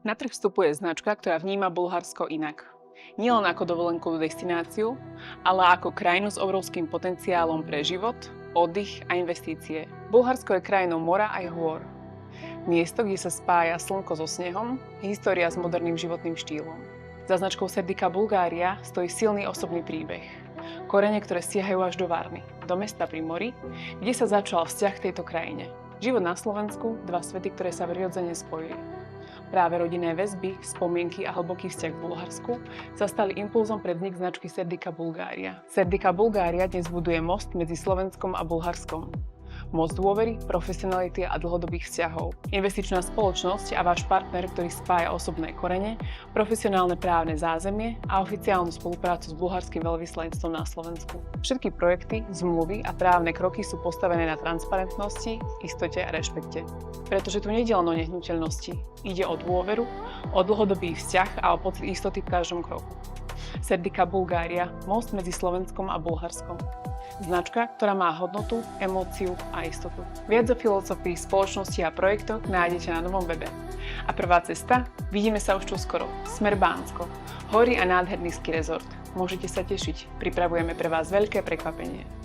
Na trh vstupuje značka, ktorá vníma Bulharsko inak. Nielen ako dovolenkovú destináciu, ale ako krajinu s obrovským potenciálom pre život, oddych a investície. Bulharsko je krajinou mora aj hôr. Miesto, kde sa spája slnko so snehom, história s moderným životným štýlom. Za značkou Serdica Bulgaria stojí silný osobný príbeh. Korene, ktoré siahajú až do Varny, do mesta pri mori, kde sa začal vzťah k tejto krajine. Život na Slovensku, dva svety, ktoré sa prirodzene spojili. Práve rodinné väzby, spomienky a hlboký vzťah k Bulharsku sa stali impulzom pre vznik značky Serdica Bulgaria. Serdica Bulgaria dnes buduje most medzi Slovenskom a Bulharskom. Most dôvery, profesionality a dlhodobých vzťahov. Investičná spoločnosť a váš partner, ktorý spája osobné korene, profesionálne právne zázemie a oficiálnu spoluprácu s bulharským veľvyslanectvom na Slovensku. Všetky projekty, zmluvy a právne kroky sú postavené na transparentnosti, istote a rešpekte. Pretože tu nejde len o nehnuteľnosti. Ide o dôveru, o dlhodobý vzťah a o pocit istoty v každom kroku. Serdica Bulgaria, most medzi Slovenskom a Bulharskom. Značka, ktorá má hodnotu, emóciu a istotu. Viac o filozofii, spoločnosti a projektoch nájdete na novom webe. A prvá cesta? Vidíme sa už čoskoro. Smer Bánsko. Hory a nádherný ski rezort. Môžete sa tešiť. Pripravujeme pre vás veľké prekvapenie.